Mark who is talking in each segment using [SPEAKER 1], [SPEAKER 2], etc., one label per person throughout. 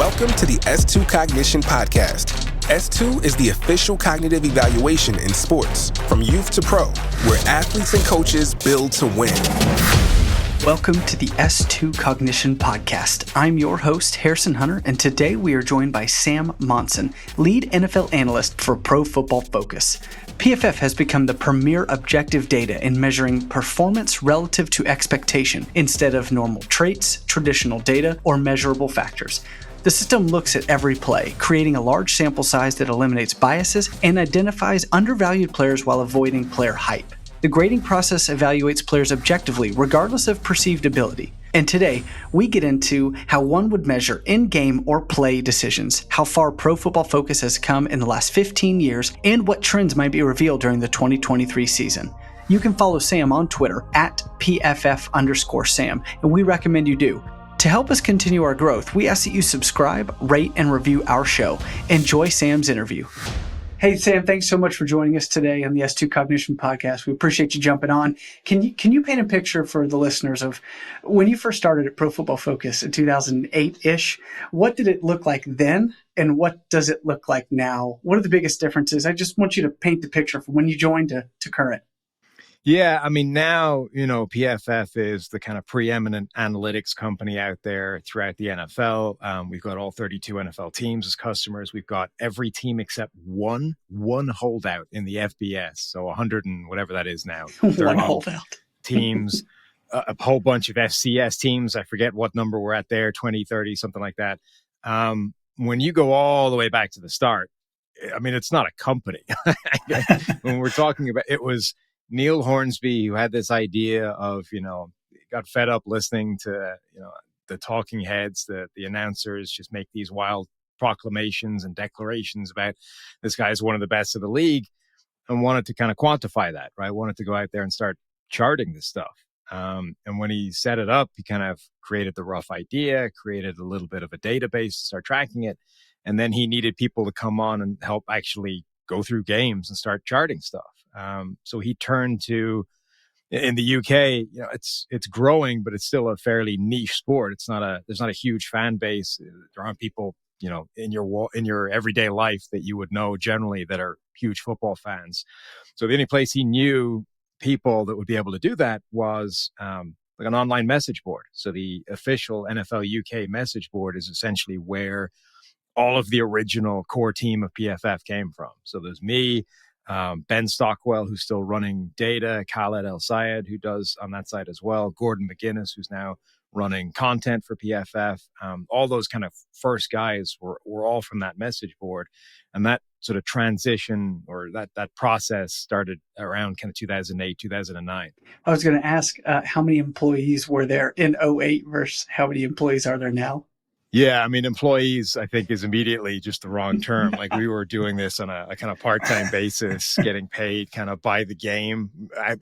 [SPEAKER 1] Welcome to the S2 Cognition Podcast. S2 is the official cognitive evaluation in sports, from youth to pro, where athletes and coaches build to win.
[SPEAKER 2] Welcome to the S2 Cognition Podcast. I'm your host, Harrison Hunter, and today we are joined by Sam Monson, lead NFL analyst for Pro Football Focus. PFF has become the premier objective data in measuring performance relative to expectation instead of normal traits, traditional data, or measurable factors. The system looks at every play, creating a large sample size that eliminates biases and identifies undervalued players while avoiding player hype. The grading process evaluates players objectively, regardless of perceived ability. And today, we get into how one would measure in-game or play decisions, how far Pro Football Focus has come in the last 15 years, and what trends might be revealed during the 2023 season. You can follow Sam on Twitter at PFF_Sam, and we recommend you do. To help us continue our growth, we ask that you subscribe, rate, and review our show. Enjoy Sam's interview. Hey, Sam, thanks so much for joining us today on the S2 Cognition Podcast. We appreciate you jumping on. Can you paint a picture for the listeners of when you first started at Pro Football Focus in 2008-ish? What did it look like then, and what does it look like now? What are the biggest differences? I just want you to paint the picture from when you joined to current.
[SPEAKER 3] Yeah, I mean, now, PFF is the kind of preeminent analytics company out there throughout the NFL. We've got all 32 NFL teams as customers. We've got every team except one holdout in the FBS. So 100 and whatever that is now.
[SPEAKER 2] One holdout.
[SPEAKER 3] Teams, a whole bunch of FCS teams. I forget what number we're at there, 20, 30, something like that. When you go all the way back to the start, I mean, it's not a company. When we're talking about, it was Neil Hornsby, who had this idea of, got fed up listening to, the talking heads, the announcers just make these wild proclamations and declarations about this guy is one of the best of the league, and wanted to kind of quantify that, right? Wanted to go out there and start charting this stuff. And when he set it up, he kind of created the rough idea, created a little bit of a database to start tracking it. And then he needed people to come on and help actually go through games and start charting stuff. So he turned to, in the UK, it's growing, but it's still a fairly niche sport. There's not a huge fan base. There aren't people, in your everyday life that you would know generally that are huge football fans. So the only place he knew people that would be able to do that was like an online message board. So the official NFL UK message board is essentially where all of the original core team of PFF came from. So there's me, Ben Stockwell, who's still running data, Khaled El Sayed, who does on that side as well, Gordon McGuinness, who's now running content for PFF. All those kind of first guys were all from that message board. And that sort of transition or that process started around kind of 2008, 2009.
[SPEAKER 2] I was going to ask how many employees were there in 2008 versus how many employees are there now?
[SPEAKER 3] Yeah, I mean, employees, I think, is immediately just the wrong term. Like, we were doing this on a kind of part-time basis, getting paid kind of by the game,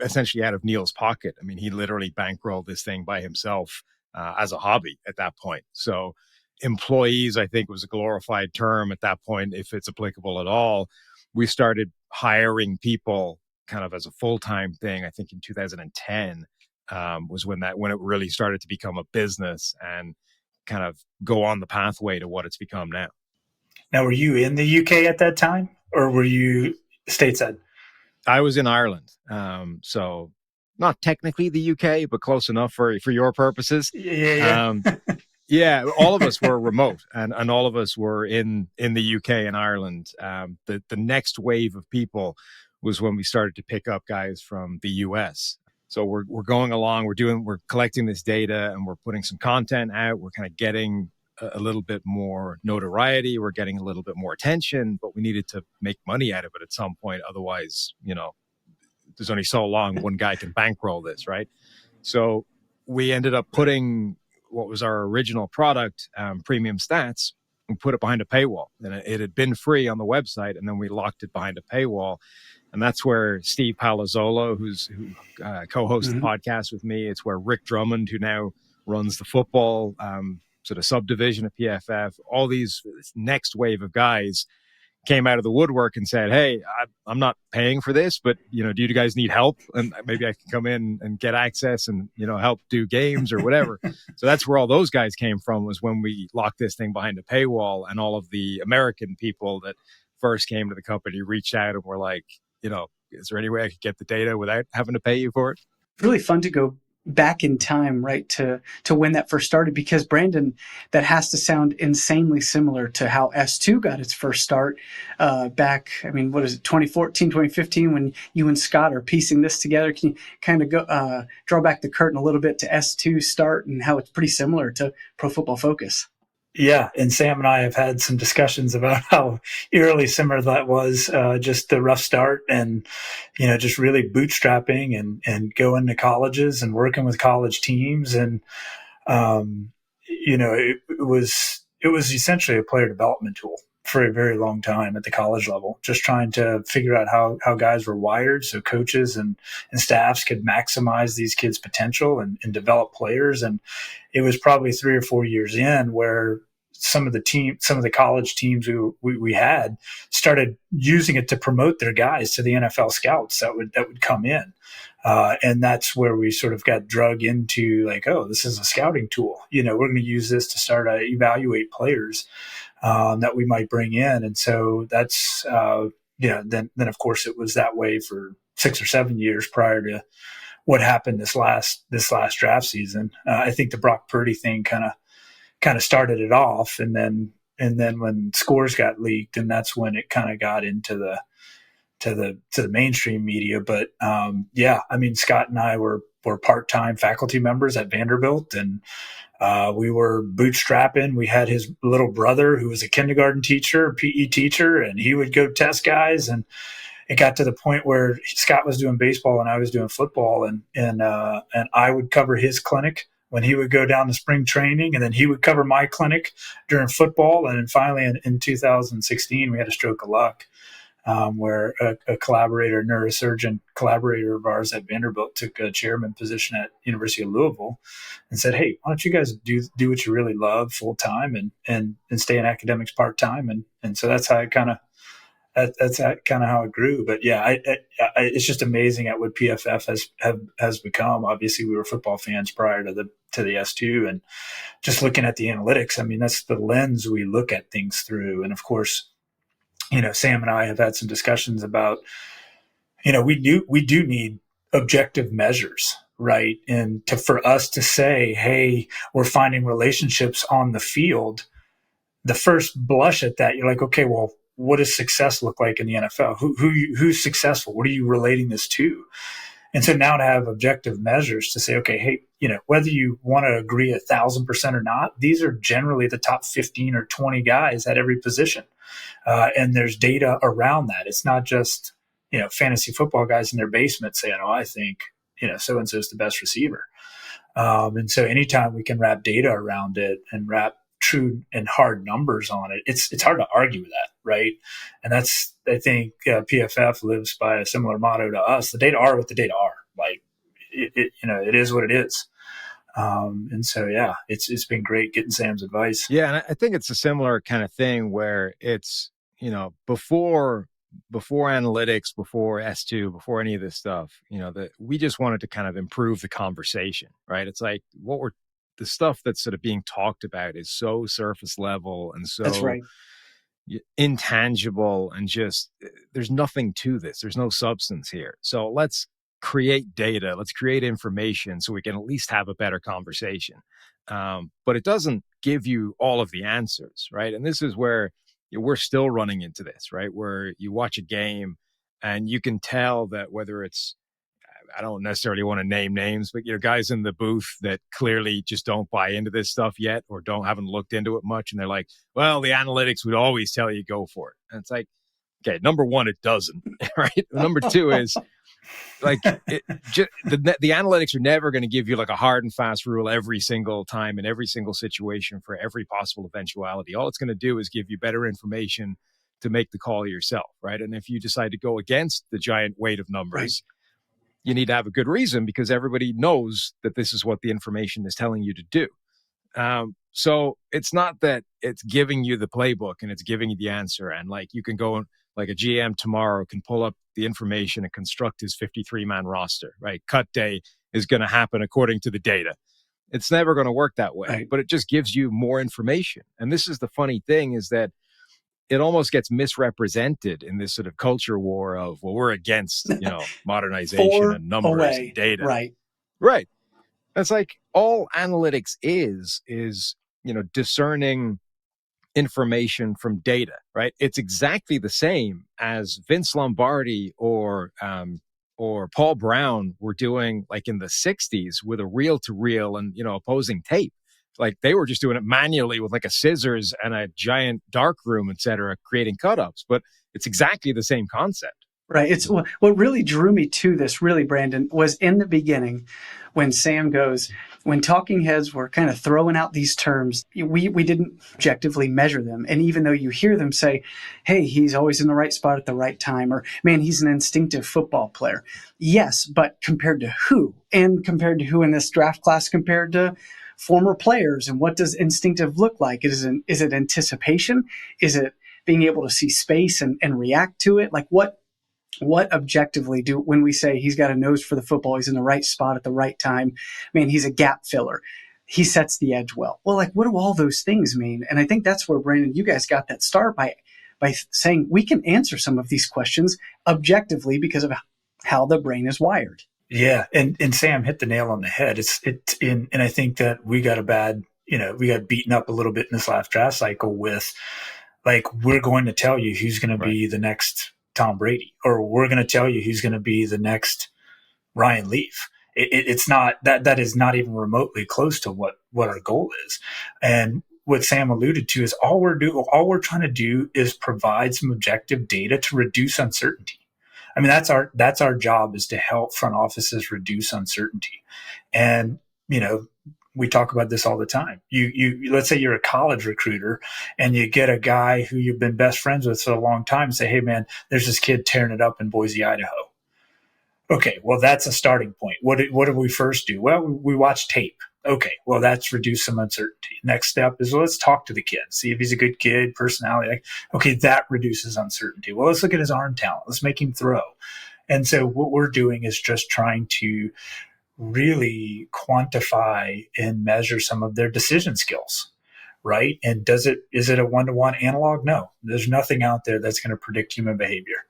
[SPEAKER 3] essentially out of Neil's pocket. I mean, he literally bankrolled this thing by himself as a hobby at that point. So employees, I think, was a glorified term at that point, if it's applicable at all. We started hiring people kind of as a full-time thing, I think in 2010 was when it really started to become a business and kind of go on the pathway to what it's become now.
[SPEAKER 4] Now, were you in the UK at that time, or were you stateside?
[SPEAKER 3] I was in Ireland. So not technically the UK, but close enough for your purposes.
[SPEAKER 4] Yeah.
[SPEAKER 3] Yeah, all of us were remote and all of us were in the UK and Ireland. The next wave of people was when we started to pick up guys from the US. So we're going along, we're collecting this data and we're putting some content out. We're kind of getting a little bit more notoriety. We're getting a little bit more attention, but we needed to make money out of it at some point. Otherwise, there's only so long one guy can bankroll this, right? So we ended up putting what was our original product, Premium Stats, and put it behind a paywall. And it had been free on the website, and then we locked it behind a paywall. And that's where Steve Palazzolo, who co-hosts the podcast with me, it's where Rick Drummond, who now runs the football sort of subdivision of PFF, all these next wave of guys came out of the woodwork and said, "Hey, I'm not paying for this, but do you guys need help? And maybe I can come in and get access and help do games or whatever." So that's where all those guys came from, was when we locked this thing behind a paywall, and all of the American people that first came to the company reached out and were like, is there any way I could get the data without having to pay you for it?
[SPEAKER 2] Really fun to go back in time, right, to when that first started, because Brandon, that has to sound insanely similar to how S2 got its first start back, what is it, 2014, 2015, when you and Scott are piecing this together. Can you kind of go draw back the curtain a little bit to S2 start and how it's pretty similar to Pro Football Focus?
[SPEAKER 4] Yeah, and Sam and I have had some discussions about how eerily similar that was, just the rough start and, just really bootstrapping and going to colleges and working with college teams. And, it was essentially a player development tool for a very long time at the college level, just trying to figure out how guys were wired so coaches and staffs could maximize these kids' potential and develop players. And it was probably 3 or 4 years in where some of the college teams we had started using it to promote their guys to the NFL scouts that would come in. And that's where we sort of got drug into like, oh, this is a scouting tool. We're going to use this to start to evaluate players that we might bring in. And so that's, then of course it was that way for 6 or 7 years prior to what happened this last draft season. I think the Brock Purdy thing kind of started it off, and then when scores got leaked, and that's when it kind of got into the mainstream media. But Scott and I were part-time faculty members at Vanderbilt, and we were bootstrapping. We had his little brother who was a kindergarten teacher, PE teacher, and he would go test guys. And it got to the point where Scott was doing baseball and I was doing football, and I would cover his clinic when he would go down to spring training, and then he would cover my clinic during football. And then finally in 2016, we had a stroke of luck, where a collaborator, neurosurgeon collaborator of ours at Vanderbilt, took a chairman position at University of Louisville and said, "Hey, why don't you guys do what you really love full time and stay in academics part time?" And so that's how it kind of how it grew. But yeah, it's just amazing at what PFF has become. Obviously, we were football fans prior to the S2, and just looking at the analytics, that's the lens we look at things through. And of course, Sam and I have had some discussions about, we do need objective measures, right? And for us to say, hey, we're finding relationships on the field, the first blush at that, you're like, okay, well, what does success look like in the NFL? Who's successful? What are you relating this to? And so now to have objective measures to say, okay, hey, whether you want to agree 1,000% or not, these are generally the top 15 or 20 guys at every position. And there's data around that. It's not just, fantasy football guys in their basement saying, oh, I think, so-and-so is the best receiver. And so anytime we can wrap data around it and wrap true and hard numbers on it, it's hard to argue with that, right? And that's, I think, PFF lives by a similar motto to us. The data are what the data are. Like it is what it is. And so yeah, it's been great getting Sam's advice.
[SPEAKER 3] Yeah, and I think it's a similar kind of thing where it's before analytics, before S2, before any of this stuff, that we just wanted to kind of improve the conversation, right? It's like the stuff that's sort of being talked about is so surface level and so
[SPEAKER 2] That's right.
[SPEAKER 3] intangible, and just there's nothing to this. There's no substance here. So let's create data. Let's create information so we can at least have a better conversation. But it doesn't give you all of the answers, right? And this is where we're still running into this, right? Where you watch a game and you can tell that whether it's, I don't necessarily want to name names, but guys in the booth that clearly just don't buy into this stuff yet, or haven't looked into it much, and they're like, "Well, the analytics would always tell you go for it." And it's like, okay, number one, it doesn't, right? Number two is like the analytics are never going to give you like a hard and fast rule every single time in every single situation for every possible eventuality. All it's going to do is give you better information to make the call yourself, right? And if you decide to go against the giant weight of numbers, right, you need to have a good reason, because everybody knows that this is what the information is telling you to do. So it's not that it's giving you the playbook and it's giving you the answer. And like you can go, like a GM tomorrow can pull up the information and construct his 53-man roster, right? Cut day is going to happen according to the data. It's never going to work that way,
[SPEAKER 2] Right.
[SPEAKER 3] but it just gives you more information. And this is the funny thing, is that it almost gets misrepresented in this sort of culture war of, well, we're against, modernization and numbers and data.
[SPEAKER 2] Right.
[SPEAKER 3] Right. It's like all analytics is, discerning information from data, right? It's exactly the same as Vince Lombardi or Paul Brown were doing, like in the 60s, with a reel-to-reel and, opposing tape. Like they were just doing it manually with like a scissors and a giant dark room, et cetera, creating cut-ups. But it's exactly the same concept.
[SPEAKER 2] Right. It's what really drew me to this, really, Brandon, was in the beginning when Sam goes, when talking heads were kind of throwing out these terms, we didn't objectively measure them. And even though you hear them say, hey, he's always in the right spot at the right time, or man, he's an instinctive football player. Yes, but compared to who? And compared to who in this draft class compared to former players? And what does instinctive look like? Is it anticipation? Is it being able to see space and react to it? Like what objectively do, when we say he's got a nose for the football, he's in the right spot at the right time, man, he's a gap filler, he sets the edge well. Well, like, what do all those things mean? And I think that's where, Brandon, you guys got that start by saying we can answer some of these questions objectively because of how the brain is wired.
[SPEAKER 4] Yeah. And Sam hit the nail on the head. And I think that we got we got beaten up a little bit in this last draft cycle with, like, we're going to tell you who's going to be the next Tom Brady, or we're going to tell you who's going to be the next Ryan Leaf. It's not that is not even remotely close to what our goal is. And what Sam alluded to is all we're trying to do is provide some objective data to reduce uncertainty. I mean, that's our job, is to help front offices reduce uncertainty. And, we talk about this all the time. You let's say you're a college recruiter and you get a guy who you've been best friends with for a long time and say, hey man, there's this kid tearing it up in Boise, Idaho. Okay, well, that's a starting point. What did we first do? Well, we watch tape. Okay, well, that's reduced some uncertainty. Next step is, well, let's talk to the kid, see if he's a good kid, personality. Okay, that reduces uncertainty. Well, let's look at his arm talent. Let's make him throw. And so what we're doing is just trying to really quantify and measure some of their decision skills, right? And is it a one-to-one analog? No, there's nothing out there that's going to predict human behavior.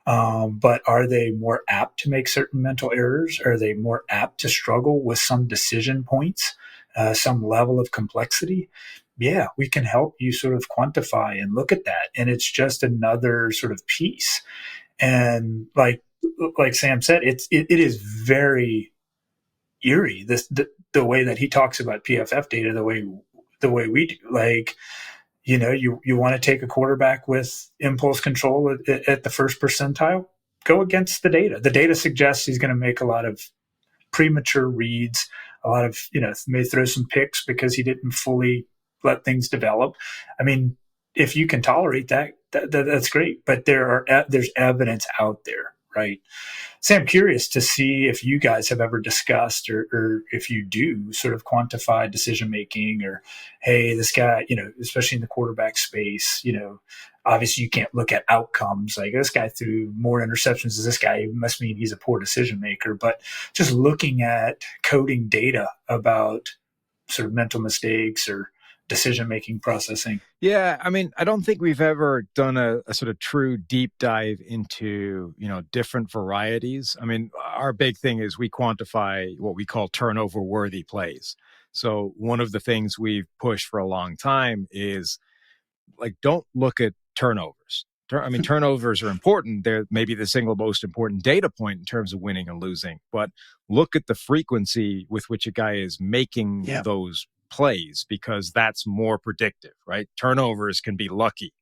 [SPEAKER 4] But are they more apt to make certain mental errors? Are they more apt to struggle with some decision points, some level of complexity? Yeah, we can help you sort of quantify and look at that. And it's just another sort of piece. And like Sam said, it is very eerie, the way that he talks about PFF data, the way we do. Like, you want to take a quarterback with impulse control at the first percentile, go against the data. The data suggests he's going to make a lot of premature reads, a lot of, may throw some picks because he didn't fully let things develop. I mean, if you can tolerate that's great, but there's evidence out there, right? So I'm curious to see if you guys have ever discussed, or if you do sort of quantify decision making, or, hey, this guy, especially in the quarterback space, obviously you can't look at outcomes. Like, this guy threw more interceptions as this guy, it must mean he's a poor decision maker. But just looking at coding data about sort of mental mistakes or decision-making processing.
[SPEAKER 3] Yeah, I mean, I don't think we've ever done a sort of true deep dive into, different varieties. I mean, our big thing is we quantify what we call turnover-worthy plays. So one of the things we've pushed for a long time is, like, don't look at turnovers. I mean, turnovers are important. They're maybe the single most important data point in terms of winning and losing. But look at the frequency with which a guy is making those plays, because that's more predictive, right? Turnovers can be lucky,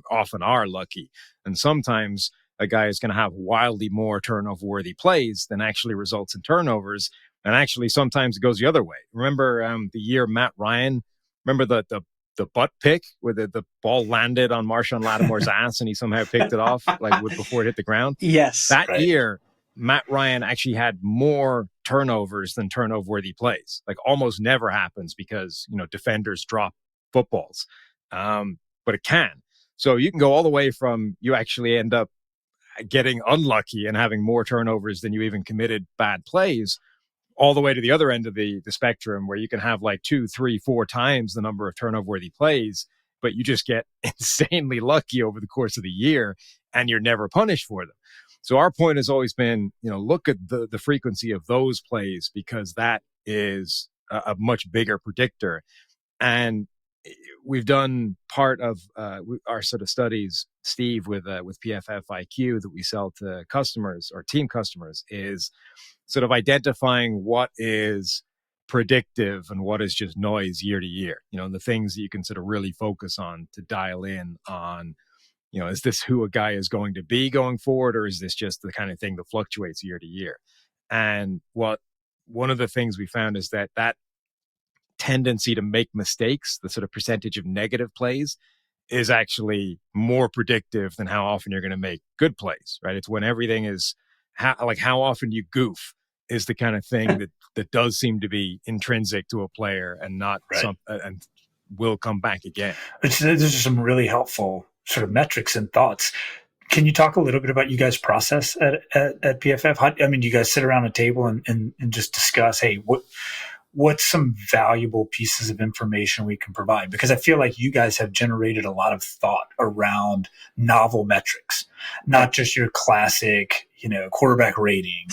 [SPEAKER 3] often are lucky. And sometimes a guy is going to have wildly more turnover-worthy plays than actually results in turnovers. And actually, sometimes it goes the other way. Remember the year Matt Ryan, remember the butt pick where the ball landed on Marshawn Lattimore's ass and he somehow picked it off before it hit the ground?
[SPEAKER 2] Yes.
[SPEAKER 3] That year, Matt Ryan actually had more turnovers than turnover-worthy plays. Like almost never happens because, defenders drop footballs. But it can. So you can go all the way from you actually end up getting unlucky and having more turnovers than you even committed bad plays, all the way to the other end of the spectrum where you can have like 2, 3, 4 times the number of turnover-worthy plays, but you just get insanely lucky over the course of the year and you're never punished for them. So our point has always been, look at the frequency of those plays because that is a much bigger predictor. And we've done part of our sort of studies, Steve, with PFF IQ that we sell to customers or team customers is sort of identifying what is predictive and what is just noise year to year, the things that you can sort of really focus on to dial in on, is this who a guy is going to be going forward, or is this just the kind of thing that fluctuates year to year? And one of the things we found is that tendency to make mistakes, the sort of percentage of negative plays, is actually more predictive than how often you're going to make good plays, right? It's when everything is how often you goof is the kind of thing that does seem to be intrinsic to a player and not and will come back again.
[SPEAKER 4] Those are some really helpful sort of metrics and thoughts. Can you talk a little bit about you guys' process at PFF? Do you guys sit around a table and just discuss, hey, what's some valuable pieces of information we can provide? Because I feel like you guys have generated a lot of thought around novel metrics, not just your classic, quarterback rating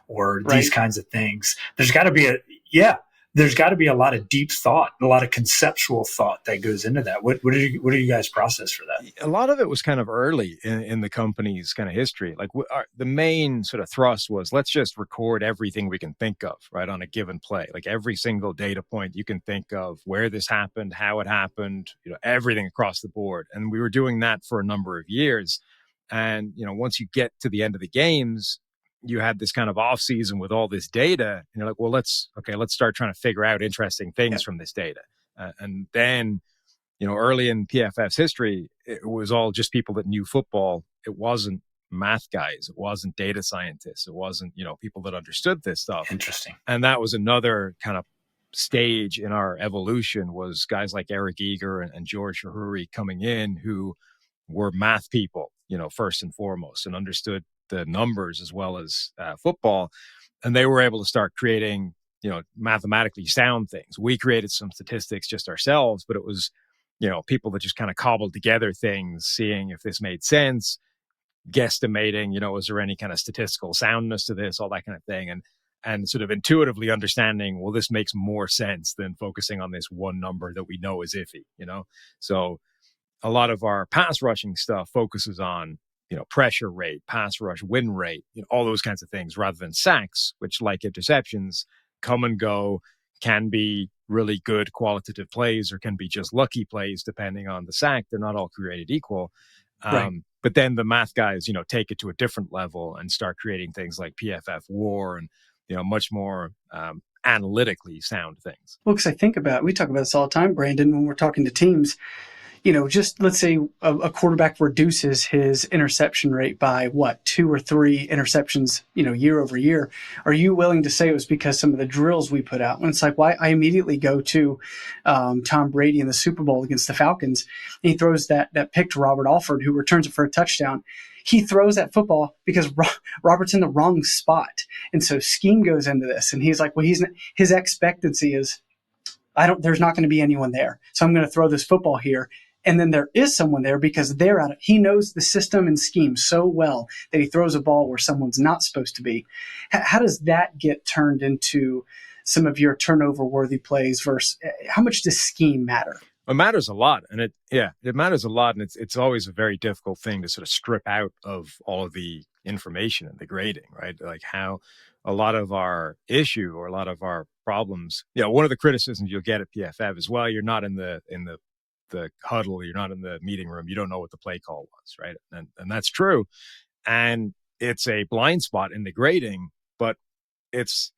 [SPEAKER 4] or these kinds of things. There's got to be a lot of deep thought, a lot of conceptual thought that goes into that. What do you guys process for that?
[SPEAKER 3] A lot of it was kind of early in the company's kind of history. Like the main sort of thrust was, let's just record everything we can think of, right, on a given play. Like every single data point you can think of, where this happened, how it happened, everything across the board. And we were doing that for a number of years. And, once you get to the end of the games, you had this kind of off season with all this data, and you're like, well, let's start trying to figure out interesting things from this data. And then, early in PFF's history, it was all just people that knew football. It wasn't math guys. It wasn't data scientists. It wasn't, people that understood this stuff.
[SPEAKER 4] Interesting.
[SPEAKER 3] And that was another kind of stage in our evolution, was guys like Eric Eager and George Shahuri coming in, who were math people, first and foremost, and understood the numbers as well as football. And they were able to start creating, mathematically sound things. We created some statistics just ourselves, but it was, people that just kind of cobbled together things, seeing if this made sense, guesstimating, was there any kind of statistical soundness to this, all that kind of thing. And sort of intuitively understanding, well, this makes more sense than focusing on this one number that we know is iffy, So a lot of our pass rushing stuff focuses on, pressure rate, pass rush, win rate, all those kinds of things, rather than sacks, which, like interceptions, come and go, can be really good qualitative plays or can be just lucky plays depending on the sack. They're not all created equal. But then the math guys, take it to a different level and start creating things like PFF WAR and, much more analytically sound things.
[SPEAKER 2] Well, because we talk about this all the time, Brandon, when we're talking to teams. Just let's say a quarterback reduces his interception rate by 2 or 3 interceptions, year over year. Are you willing to say it was because some of the drills we put out? And it's like, why I immediately go to Tom Brady in the Super Bowl against the Falcons. And he throws that pick to Robert Alford, who returns it for a touchdown. He throws that football because Robert's in the wrong spot. And so scheme goes into this. And he's like, well, his expectancy is, there's not going to be anyone there. So I'm going to throw this football here. And then there is someone there because he knows the system and scheme so well that he throws a ball where someone's not supposed to be. How does that get turned into some of your turnover-worthy plays versus how much does scheme matter?
[SPEAKER 3] It matters a lot. And it matters a lot. And it's always a very difficult thing to sort of strip out of all of the information and the grading, right? Like how a lot of our issue or a lot of our problems, one of the criticisms you'll get at PFF is, well, you're not in the huddle, you're not in the meeting room, you don't know what the play call was, right? And that's true. And it's a blind spot in the grading, but it's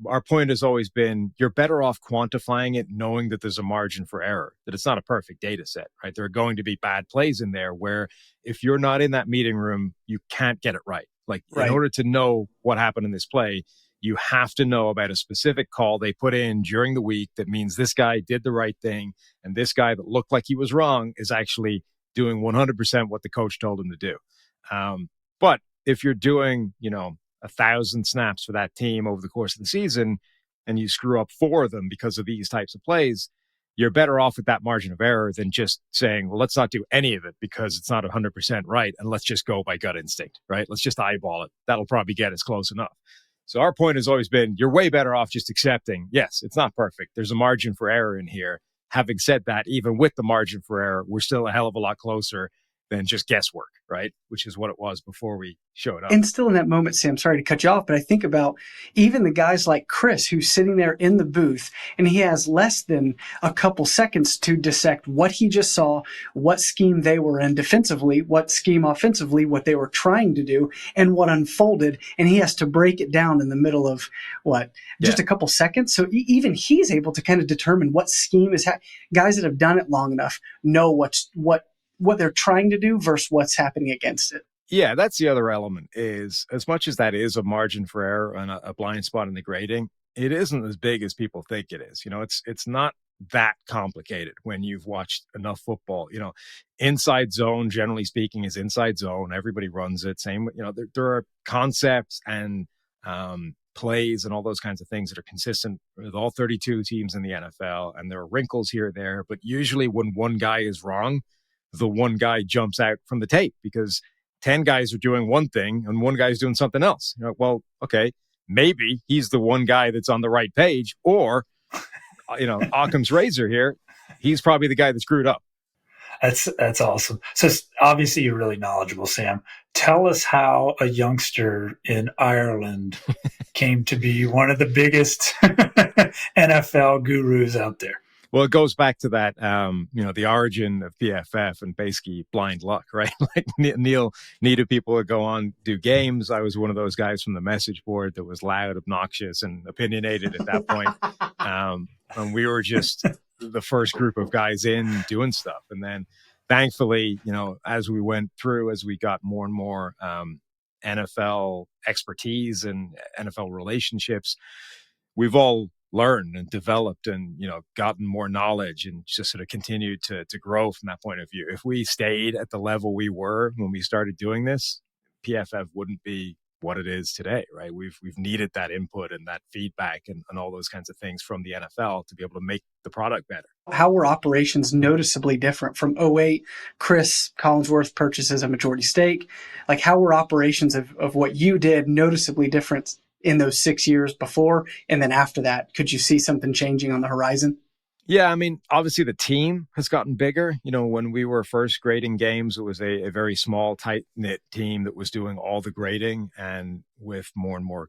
[SPEAKER 3] our point has always been, you're better off quantifying it, knowing that there's a margin for error, that it's not a perfect data set, right? There are going to be bad plays in there where if you're not in that meeting room, you can't get it right. Like in
[SPEAKER 2] Right.
[SPEAKER 3] order to know what happened in this play, you have to know about a specific call they put in during the week that means this guy did the right thing, and this guy that looked like he was wrong is actually doing 100% what the coach told him to do. But if you're doing, 1,000 snaps for that team over the course of the season and you screw up 4 of them because of these types of plays, you're better off with that margin of error than just saying, well, let's not do any of it because it's not 100% right. And let's just go by gut instinct, right? Let's just eyeball it. That'll probably get us close enough. So our point has always been, you're way better off just accepting, yes, it's not perfect. There's a margin for error in here. Having said that, even with the margin for error, we're still a hell of a lot closer than just guesswork, right? Which is what it was before we showed up.
[SPEAKER 2] And still in that moment, Sam, sorry to cut you off, but I think about even the guys like Chris, who's sitting there in the booth, and he has less than a couple seconds to dissect what he just saw, what scheme they were in defensively, what scheme offensively, what they were trying to do, and what unfolded. And he has to break it down in the middle of just a couple seconds. So even he's able to kind of determine what scheme is guys that have done it long enough know what they're trying to do versus what's happening against it.
[SPEAKER 3] Yeah, that's the other element is as much as that is a margin for error and a blind spot in the grading, it isn't as big as people think it is. It's not that complicated when you've watched enough football. Inside zone, generally speaking, is inside zone. Everybody runs it. Same, there are concepts and plays and all those kinds of things that are consistent with all 32 teams in the NFL. And there are wrinkles here or there. But usually when one guy is wrong, the one guy jumps out from the tape because 10 guys are doing one thing and one guy's doing something else. Well, okay, maybe he's the one guy that's on the right page, or, Occam's razor here, he's probably the guy that screwed up.
[SPEAKER 4] That's awesome. So obviously you're really knowledgeable, Sam. Tell us how a youngster in Ireland came to be one of the biggest NFL gurus out there.
[SPEAKER 3] Well, it goes back to that, the origin of PFF and basically blind luck, right? Like Neil needed people to go on, do games. I was one of those guys from the message board that was loud, obnoxious, and opinionated at that point. And we were just the first group of guys in doing stuff. And then thankfully, as we went through, as we got more and more NFL expertise and NFL relationships, we've all learned and developed and, gotten more knowledge and just sort of continued to grow from that point of view. If we stayed at the level we were when we started doing this, PFF wouldn't be what it is today, right? We've needed that input and that feedback and all those kinds of things from the NFL to be able to make the product better.
[SPEAKER 2] How were operations noticeably different from 2008? Chris Collinsworth purchases a majority stake. Like, how were operations of what you did noticeably different in those 6 years before? And then after that, could you see something changing on the horizon?
[SPEAKER 3] Yeah, I mean, obviously the team has gotten bigger. When we were first grading games, it was a very small, tight-knit team that was doing all the grading. And with more and more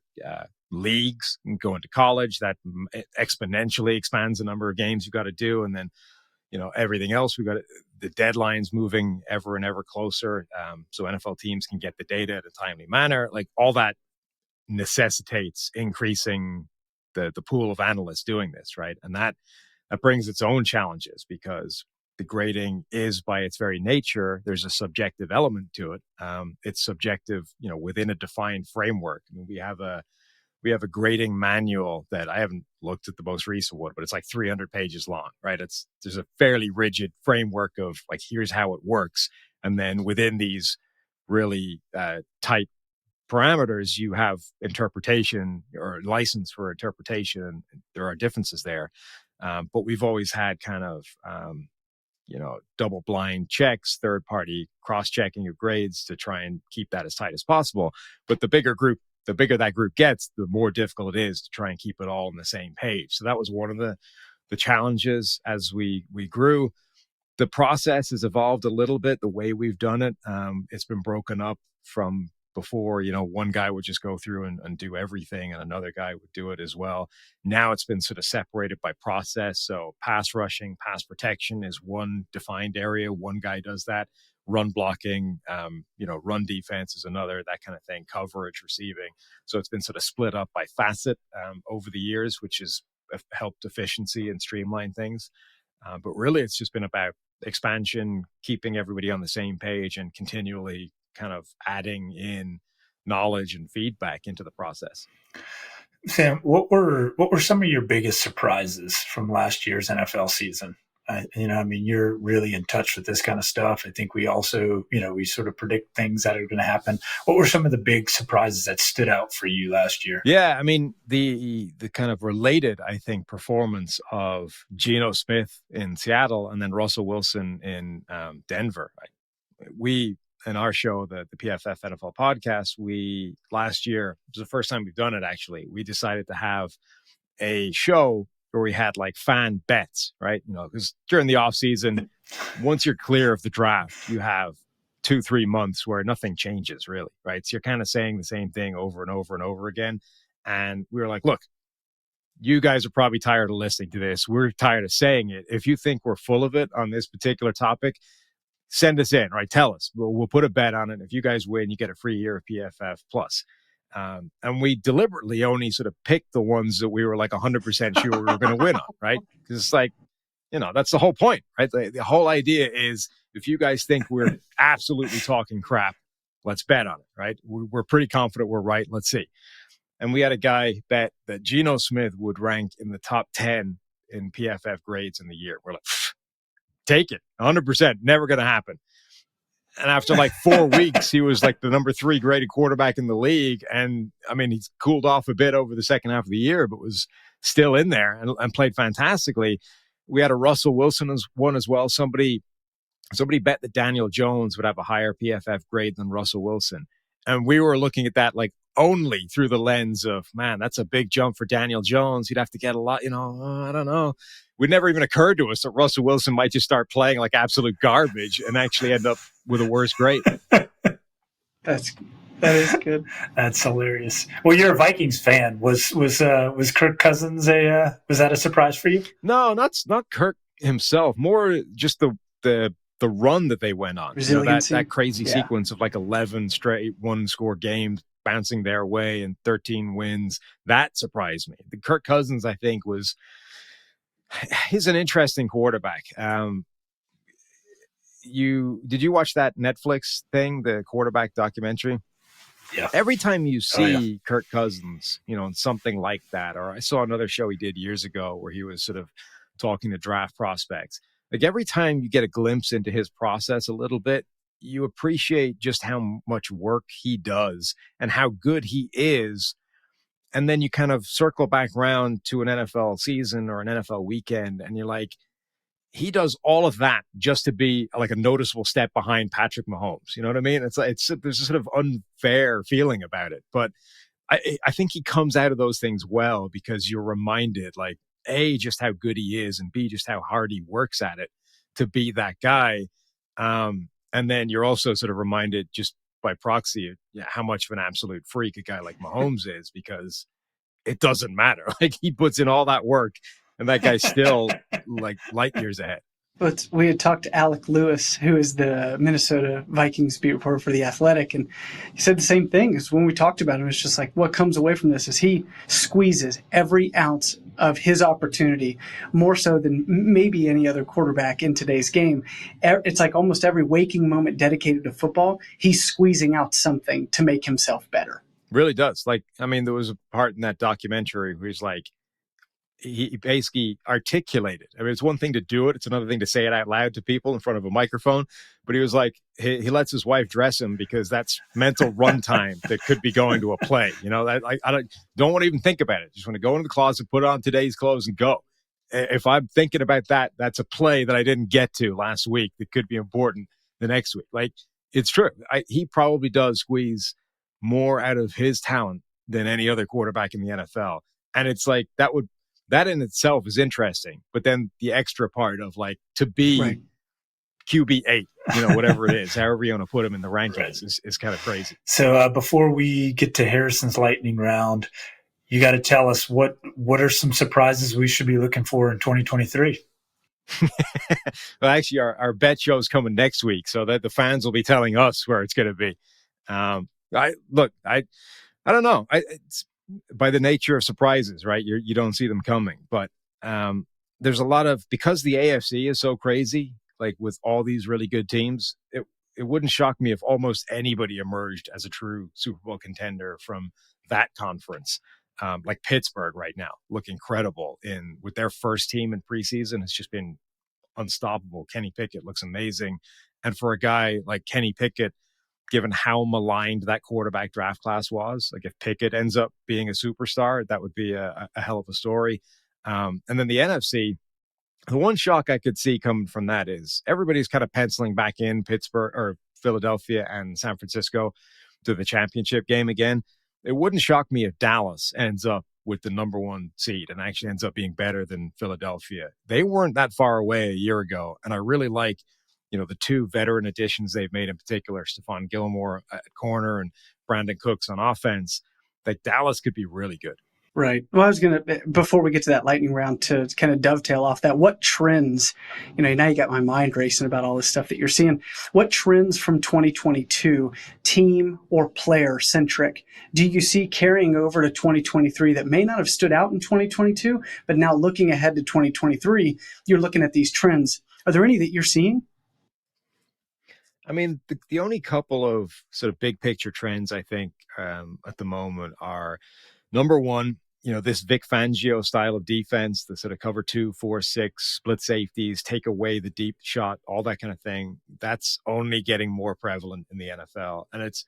[SPEAKER 3] leagues and going to college, that exponentially expands the number of games you got to do. And then, everything else, the deadlines moving ever and ever closer. So NFL teams can get the data at a timely manner. Like all that necessitates increasing the pool of analysts doing this, right? And that brings its own challenges because the grading is, by its very nature, there's a subjective element to it. It's subjective, within a defined framework. I mean, we have a grading manual that I haven't looked at the most recent one, but it's like 300 pages long, right? There's a fairly rigid framework of like, here's how it works. And then within these really tight parameters, you have interpretation or license for interpretation. There are differences there. But we've always had kind of, double blind checks, third party cross checking of grades to try and keep that as tight as possible. But the bigger that group gets, the more difficult it is to try and keep it all on the same page. So that was one of the challenges as we grew. The process has evolved a little bit, the way we've done it. It's been broken up from before, one guy would just go through and do everything and another guy would do it as well. Now it's been sort of separated by process. So pass rushing, pass protection is one defined area. One guy does that. Run blocking, run defense is another, that kind of thing, coverage, receiving. So it's been sort of split up by facet over the years, which has helped efficiency and streamline things. But really, it's just been about expansion, keeping everybody on the same page and continually kind of adding in knowledge and feedback into the process.
[SPEAKER 4] Sam, what were some of your biggest surprises from last year's NFL season? You're really in touch with this kind of stuff. I think we also, we sort of predict things that are going to happen. What were some of the big surprises that stood out for you last year?
[SPEAKER 3] Yeah, I mean, the kind of related, I think, performance of Geno Smith in Seattle and then Russell Wilson in Denver. We, in our show, the PFF NFL podcast, last year, it was the first time we've done it, actually, we decided to have a show where we had like fan bets, right? Because during the off season, once you're clear of the draft, you have 2-3 months where nothing changes really, right? So you're kind of saying the same thing over and over and over again. And we were like, look, you guys are probably tired of listening to this. We're tired of saying it. If you think we're full of it on this particular topic, send us in, right? Tell us. We'll put a bet on it. If you guys win, you get a free year of PFF Plus. And we deliberately only sort of picked the ones that we were like 100% sure we were going to win on, right? Because it's like, that's the whole point, right? The whole idea is if you guys think we're absolutely talking crap, let's bet on it, right? We're pretty confident we're right. Let's see. And we had a guy bet that Geno Smith would rank in the top 10 in PFF grades in the year. We're like, take it, 100%, never going to happen. And after like 4 weeks, he was like the number 3 graded quarterback in the league. And I mean, he's cooled off a bit over the second half of the year, but was still in there and played fantastically. We had a Russell Wilson one as well. Somebody bet that Daniel Jones would have a higher PFF grade than Russell Wilson. And we were looking at that like only through the lens of, man, that's a big jump for Daniel Jones. He'd have to get a lot, I don't know. It never even occurred to us that Russell Wilson might just start playing like absolute garbage and actually end up with a worse grade.
[SPEAKER 2] That is good.
[SPEAKER 4] That's hilarious. Well, you're a Vikings fan. Was Kirk Cousins was that a surprise for you?
[SPEAKER 3] No, not Kirk himself. More just the run that they went on. That crazy sequence of like 11 straight one-score games bouncing their way and 13 wins. That surprised me. The Kirk Cousins, I think, he's an interesting quarterback. Did you watch that Netflix thing, the quarterback documentary?
[SPEAKER 4] Yeah.
[SPEAKER 3] Every time you see Kirk Cousins, in something like that, or I saw another show he did years ago where he was sort of talking to draft prospects. Like every time you get a glimpse into his process a little bit, you appreciate just how much work he does and how good he is. And then you kind of circle back around to an NFL season or an NFL weekend, and you're like, he does all of that just to be like a noticeable step behind Patrick Mahomes. You know what I mean? There's a sort of unfair feeling about it. But I think he comes out of those things well because you're reminded, like, A, just how good he is, and B, just how hard he works at it to be that guy. And then you're also sort of reminded just by proxy how much of an absolute freak a guy like Mahomes is, because it doesn't matter. Like, he puts in all that work and that guy's still like light years ahead.
[SPEAKER 2] But we had talked to Alec Lewis, who is the Minnesota Vikings beat reporter for The Athletic, and he said the same thing. Is when we talked about him, it's just like what comes away from this is he squeezes every ounce of his opportunity, more so than maybe any other quarterback in today's game. It's like almost every waking moment dedicated to football, he's squeezing out something to make himself better.
[SPEAKER 3] Really does. Like, I mean, there was a part in that documentary where he's like, he basically articulated. I mean, it's one thing to do it. It's another thing to say it out loud to people in front of a microphone. But he was like, he lets his wife dress him because that's mental runtime that could be going to a play. I don't want to even think about it. Just want to go into the closet, put on today's clothes and go. If I'm thinking about that, that's a play that I didn't get to last week that could be important the next week. Like, it's true. He probably does squeeze more out of his talent than any other quarterback in the NFL. And it's like, that in itself is interesting, but then the extra part of like to be QB8, whatever it is, however you want to put him in the rankings is kind of crazy.
[SPEAKER 4] So before we get to Harrison's lightning round, you got to tell us what are some surprises we should be looking for in 2023?
[SPEAKER 3] Well, actually, our bet show is coming next week, so that the fans will be telling us where it's going to be. I don't know. It's by the nature of surprises, right? You don't see them coming, but there's a lot of, because the AFC is so crazy, like with all these really good teams, it wouldn't shock me if almost anybody emerged as a true Super Bowl contender from that conference. Like Pittsburgh right now look incredible with their first team in preseason. It's just been unstoppable. Kenny Pickett looks amazing. And for a guy like Kenny Pickett, given how maligned that quarterback draft class was, like if Pickett ends up being a superstar, that would be a hell of a story. And then the NFC, the one shock I could see coming from that is everybody's kind of penciling back in Pittsburgh or Philadelphia and San Francisco to the championship game again. It wouldn't shock me if Dallas ends up with the number one seed and actually ends up being better than Philadelphia. They weren't that far away a year ago. And I really like, the two veteran additions they've made, in particular, Stephon Gilmore at corner and Brandon Cooks on offense. Like Dallas could be really good.
[SPEAKER 2] Right. Well, I was going to, before we get to that lightning round, to kind of dovetail off that, what trends, now you got my mind racing about all this stuff that you're seeing. What trends from 2022, team or player centric, do you see carrying over to 2023 that may not have stood out in 2022, but now looking ahead to 2023, you're looking at these trends. Are there any that you're seeing?
[SPEAKER 3] I mean, the only couple of sort of big picture trends I think at the moment are, number one, this Vic Fangio style of defense, the sort of cover 2, 4, 6, split safeties, take away the deep shot, all that kind of thing. That's only getting more prevalent in the NFL. And it's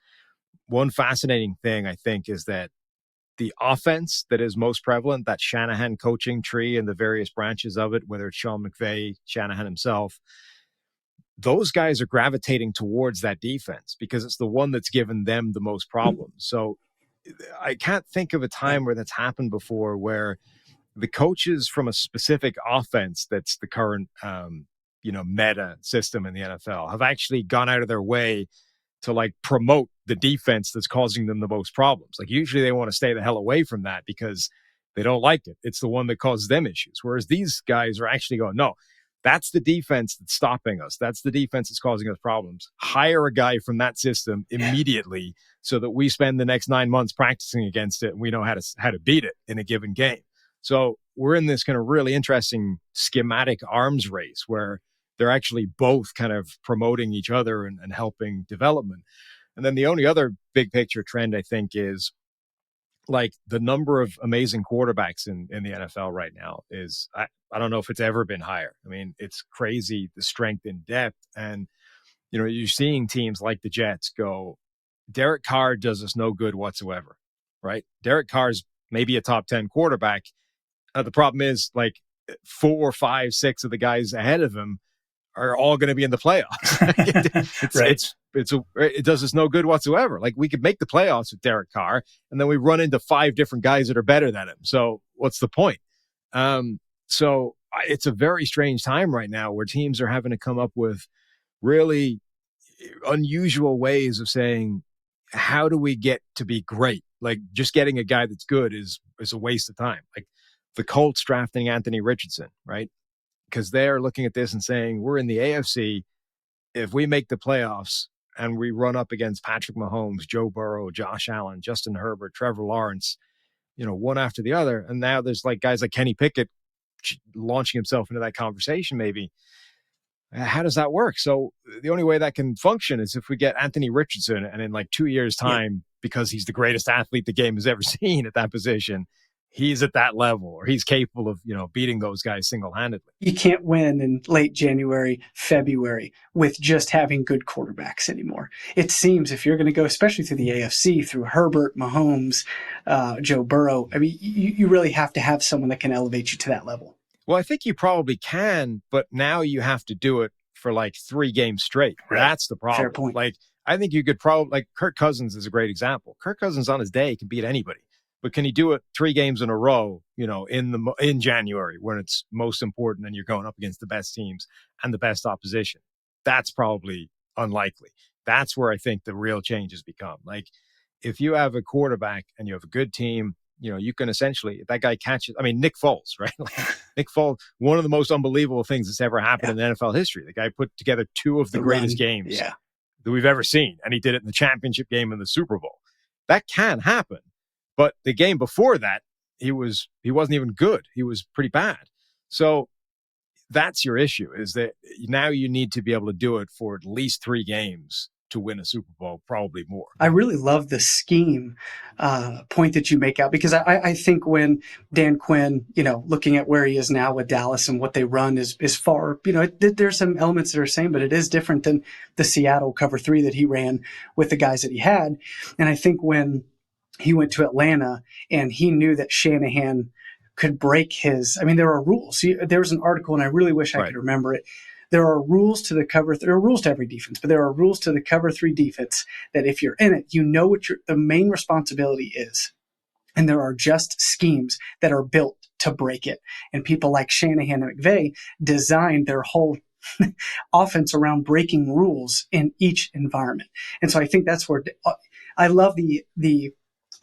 [SPEAKER 3] one fascinating thing, I think, is that the offense that is most prevalent, that Shanahan coaching tree and the various branches of it, whether it's Sean McVay, Shanahan himself, those guys are gravitating towards that defense because it's the one that's given them the most problems. So I can't think of a time where that's happened before, where the coaches from a specific offense that's the current, meta system in the NFL have actually gone out of their way to like promote the defense that's causing them the most problems. Like usually they want to stay the hell away from that because they don't like it. It's the one that causes them issues. Whereas these guys are actually going, no, that's the defense that's stopping us. That's the defense that's causing us problems. Hire a guy from that system immediately so that we spend the next 9 months practicing against it and we know how to beat it in a given game. So we're in this kind of really interesting schematic arms race where they're actually both kind of promoting each other and helping development. And then the only other big picture trend, I think, is like the number of amazing quarterbacks in the NFL right now is, I don't know if it's ever been higher. I mean, it's crazy, the strength and depth. And, you're seeing teams like the Jets go, Derek Carr does us no good whatsoever, right? Derek Carr's maybe a top 10 quarterback. The problem is like 4, 5, 6 of the guys ahead of him are all going to be in the playoffs. It does us no good whatsoever. Like we could make the playoffs with Derek Carr and then we run into 5 different guys that are better than him. So what's the point? So it's a very strange time right now where teams are having to come up with really unusual ways of saying, how do we get to be great? Like just getting a guy that's good is a waste of time. Like the Colts drafting Anthony Richardson, right? Because they're looking at this and saying, we're in the AFC. If we make the playoffs and we run up against Patrick Mahomes, Joe Burrow, Josh Allen, Justin Herbert, Trevor Lawrence, one after the other. And now there's like guys like Kenny Pickett launching himself into that conversation maybe. How does that work? So the only way that can function is if we get Anthony Richardson and in like 2 years' time, because he's the greatest athlete the game has ever seen at that position, he's at that level or he's capable of, beating those guys single-handedly.
[SPEAKER 2] You can't win in late January, February with just having good quarterbacks anymore. It seems if you're going to go, especially through the AFC, through Herbert, Mahomes, Joe Burrow, I mean, you really have to have someone that can elevate you to that level.
[SPEAKER 3] Well, I think you probably can, but now you have to do it for like 3 games straight. Right. That's the problem.
[SPEAKER 2] Fair point.
[SPEAKER 3] Like, I think you could probably, like Kirk Cousins is a great example. Kirk Cousins on his day can beat anybody. But can he do it 3 games in a row, in January when it's most important and you're going up against the best teams and the best opposition? That's probably unlikely. That's where I think the real change has become. Like if you have a quarterback and you have a good team, you can essentially, if that guy catches, Nick Foles, right? Like Nick Foles, one of the most unbelievable things that's ever happened in NFL history. The guy put together 2 of the greatest games that we've ever seen. And he did it in the championship game and the Super Bowl. That can happen. But the game before that, he wasn't even good. He was pretty bad. So that's your issue, is that now you need to be able to do it for at least 3 games to win a Super Bowl, probably more.
[SPEAKER 2] I really love the scheme point that you make out, because I think when Dan Quinn, looking at where he is now with Dallas and what they run is far, there's some elements that are the same, but it is different than the Seattle cover 3 that he ran with the guys that he had. And I think when he went to Atlanta and he knew that Shanahan could break there are rules. There was an article, and I really wish I could remember it. There are rules to the cover. There are rules to every defense, but there are rules to the cover 3 defense that if you're in it, you know what the main responsibility is. And there are just schemes that are built to break it. And people like Shanahan and McVay designed their whole offense around breaking rules in each environment. And so I think that's where I love the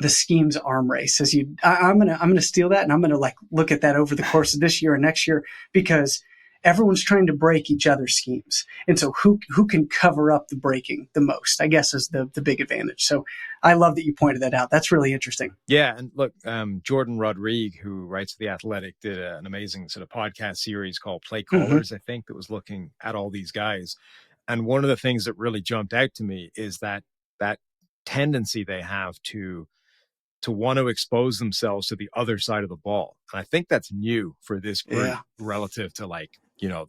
[SPEAKER 2] schemes arm race. I'm gonna steal that, and I'm gonna look at that over the course of this year and next year, because everyone's trying to break each other's schemes. And so who can cover up the breaking the most, I guess, is the big advantage. So I love that you pointed that out. That's really interesting.
[SPEAKER 3] Yeah. And look, Jordan Rodrigue, who writes The Athletic, did an amazing sort of podcast series called Play Callers, I think, that was looking at all these guys. And one of the things that really jumped out to me is that tendency they have to want to expose themselves to the other side of the ball. And I think that's new for this group relative to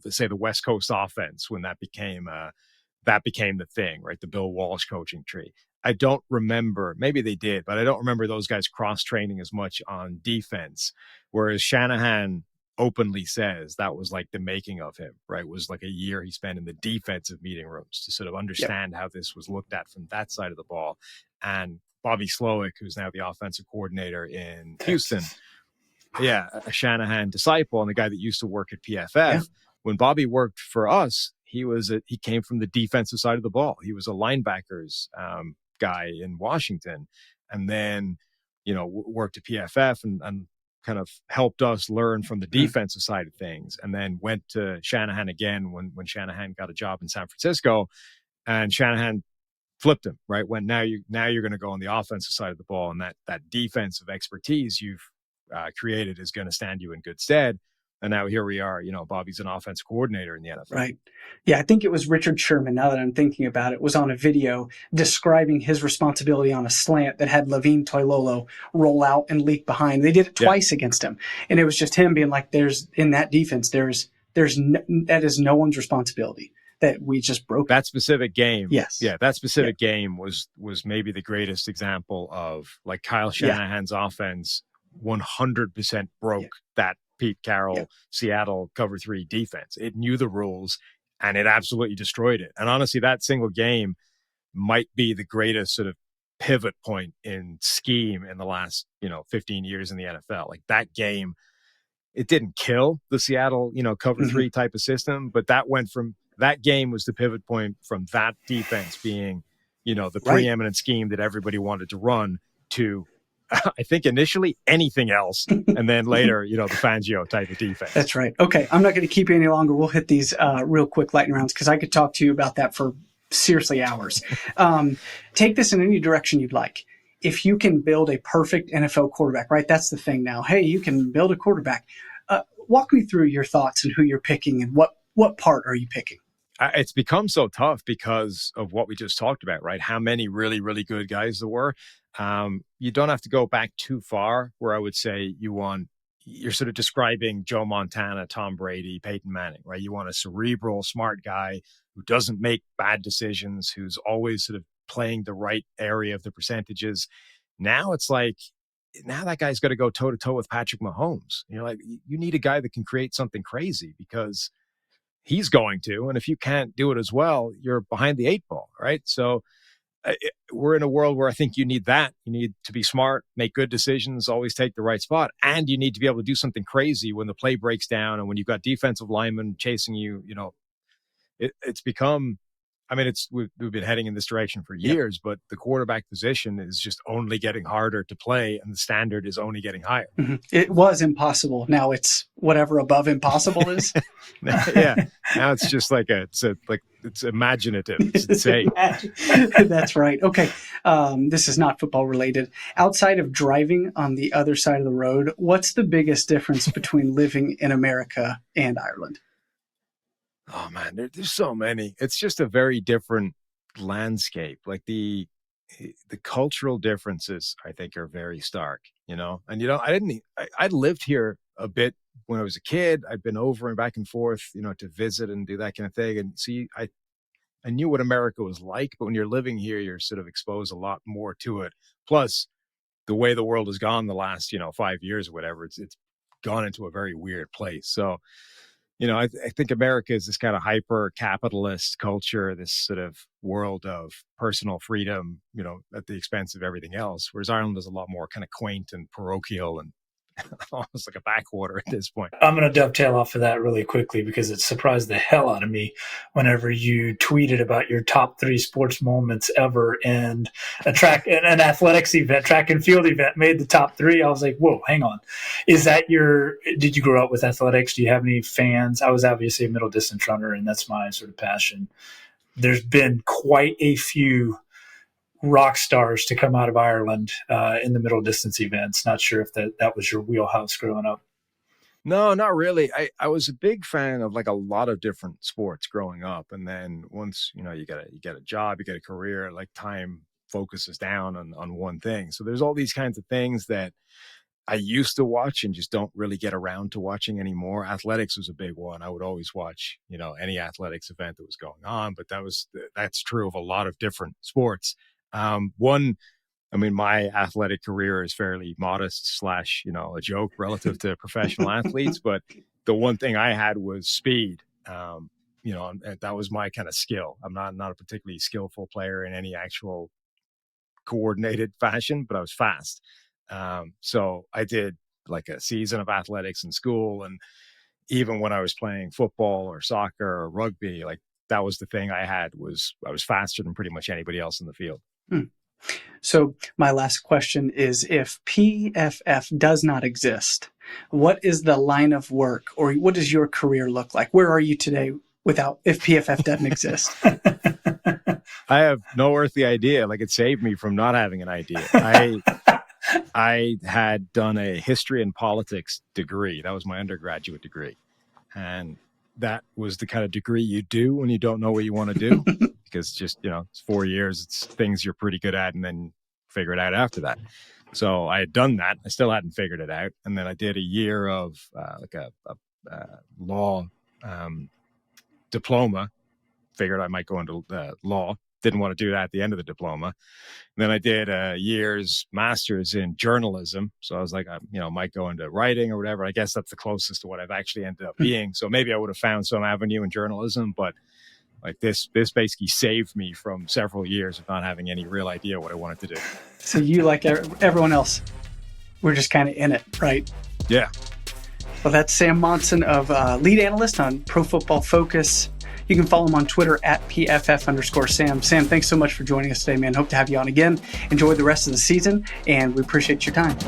[SPEAKER 3] say the West Coast offense, when that became the thing, right? The Bill Walsh coaching tree. I don't remember, maybe they did, but I don't remember those guys cross-training as much on defense. Whereas Shanahan openly says that was like the making of him, right? It was like a year he spent in the defensive meeting rooms to sort of understand how this was looked at from that side of the ball. And Bobby Slowick, who's now the offensive coordinator in Houston, a Shanahan disciple and a guy that used to work at PFF. Yeah. When Bobby worked for us, he came from the defensive side of the ball. He was a linebackers guy in Washington, and then worked at PFF and kind of helped us learn from the defensive side of things, and then went to Shanahan again when Shanahan got a job in San Francisco, and Shanahan flipped him, right? When now you're going to go on the offensive side of the ball, and that defensive expertise you've created is going to stand you in good stead. And now here we are, Bobby's an offensive coordinator in the NFL.
[SPEAKER 2] Right. Yeah, I think it was Richard Sherman, now that I'm thinking about it, was on a video describing his responsibility on a slant that had Levine Toilolo roll out and leak behind. They did it twice against him. And it was just him being like, in that defense, that is no one's responsibility. That we just broke
[SPEAKER 3] that specific game.
[SPEAKER 2] Yes.
[SPEAKER 3] Yeah. That specific game was maybe the greatest example of like Kyle Shanahan's offense 100% broke that Pete Carroll Seattle cover 3 defense. It knew the rules and it absolutely destroyed it. And honestly, that single game might be the greatest sort of pivot point in scheme in the last, 15 years in the NFL. Like that game, it didn't kill the Seattle, cover 3 type of system, but that game was the pivot point from that defense being, the preeminent scheme that everybody wanted to run to, I think initially anything else. And then later, the Fangio type of defense.
[SPEAKER 2] That's right. Okay. I'm not going to keep you any longer. We'll hit these real quick lightning rounds, because I could talk to you about that for seriously hours. Take this in any direction you'd like. If you can build a perfect NFL quarterback, right? That's the thing now. Hey, you can build a quarterback. Walk me through your thoughts and who you're picking and what part are you picking?
[SPEAKER 3] It's become so tough because of what we just talked about, right? How many really, really good guys there were. You don't have to go back too far where I would say you're sort of describing Joe Montana, Tom Brady, Peyton Manning, right? You want a cerebral, smart guy who doesn't make bad decisions, who's always sort of playing the right area of the percentages. Now it's like, now that guy's got to go toe to toe with Patrick Mahomes. Like, you need a guy that can create something crazy because he's going to, and if you can't do it as well, you're behind the 8 ball, right? So we're in a world where I think you need that. You need to be smart, make good decisions, always take the right spot. And you need to be able to do something crazy when the play breaks down and when you've got defensive linemen chasing you. It's become, we've been heading in this direction for years, but the quarterback position is just only getting harder to play and the standard is only getting higher.
[SPEAKER 2] Mm-hmm. It was impossible. Now it's whatever above impossible is.
[SPEAKER 3] Yeah. Now it's just it's imaginative. It's insane.
[SPEAKER 2] That's right. Okay. This is not football related. Outside of driving on the other side of the road, what's the biggest difference between living in America and Ireland?
[SPEAKER 3] Oh man, there's so many. It's just a very different landscape. Like the cultural differences, I think, are very stark. And I lived here a bit when I was a kid. I'd been over and back and forth, to visit and do that kind of thing. And see, I knew what America was like, but when you're living here, you're sort of exposed a lot more to it. Plus, the way the world has gone the last, 5 years or whatever, it's gone into a very weird place. So, I think America is this kind of hyper capitalist culture, this sort of world of personal freedom, at the expense of everything else. Whereas Ireland is a lot more kind of quaint and parochial and almost like a backwater at this point.
[SPEAKER 4] I'm going to dovetail off of that really quickly because it surprised the hell out of me whenever you tweeted about your top 3 sports moments ever, and an athletics event, track and field event made the top 3. I was like, whoa, hang on. Did you grow up with athletics? Do you have any fans? I was obviously a middle distance runner, and that's my sort of passion. There's been quite a few rock stars to come out of Ireland in the middle distance events. Not sure if that was your wheelhouse growing up.
[SPEAKER 3] No, not really. I was a big fan of like a lot of different sports growing up. And then once, you get a job, you get a career, like time focuses down on one thing. So there's all these kinds of things that I used to watch and just don't really get around to watching anymore. Athletics was a big one. I would always watch, any athletics event that was going on, but that's true of a lot of different sports. My athletic career is fairly modest / a joke relative to professional athletes, but the one thing I had was speed. And that was my kind of skill. I'm not a particularly skillful player in any actual coordinated fashion, but I was fast. So I did like a season of athletics in school. And even when I was playing football or soccer or rugby, like that was the thing I was faster than pretty much anybody else in the field.
[SPEAKER 2] So my last question is, if PFF does not exist, what is the line of work, or what does your career look like? Where are you today if PFF doesn't exist?
[SPEAKER 3] I have no earthly idea. Like, it saved me from not having an idea. I had done a history and politics degree. That was my undergraduate degree. And that was the kind of degree you do when you don't know what you want to do. Because just, it's 4 years, it's things you're pretty good at, and then figure it out after that. So I had done that. I still hadn't figured it out. And then I did a year of a law diploma. Figured I might go into law. Didn't want to do that at the end of the diploma. And then I did a year's master's in journalism. So I was like, I might go into writing or whatever. I guess that's the closest to what I've actually ended up being. So maybe I would have found some avenue in journalism, but like this basically saved me from several years of not having any real idea what I wanted to do.
[SPEAKER 2] So you, like everyone else, we're just kind of in it, right?
[SPEAKER 3] Yeah.
[SPEAKER 2] Well, that's Sam Monson, of lead analyst on Pro Football Focus. You can follow him on Twitter at PFF_Sam. Sam, thanks so much for joining us today, man. Hope to have you on again. Enjoy the rest of the season, and we appreciate your time.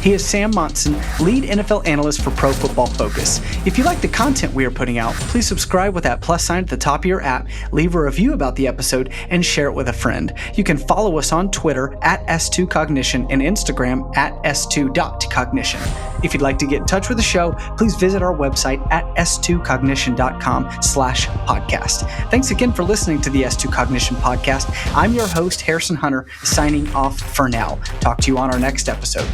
[SPEAKER 2] He is Sam Monson, lead NFL analyst for Pro Football Focus. If you like the content we are putting out, please subscribe with that plus sign at the top of your app, leave a review about the episode, and share it with a friend. You can follow us on Twitter at S2Cognition and Instagram at S2.Cognition. If you'd like to get in touch with the show, please visit our website at s2cognition.com/podcast. Thanks again for listening to the S2 Cognition podcast. I'm your host, Harrison Hunter, signing off for now. Talk to you on our next episode.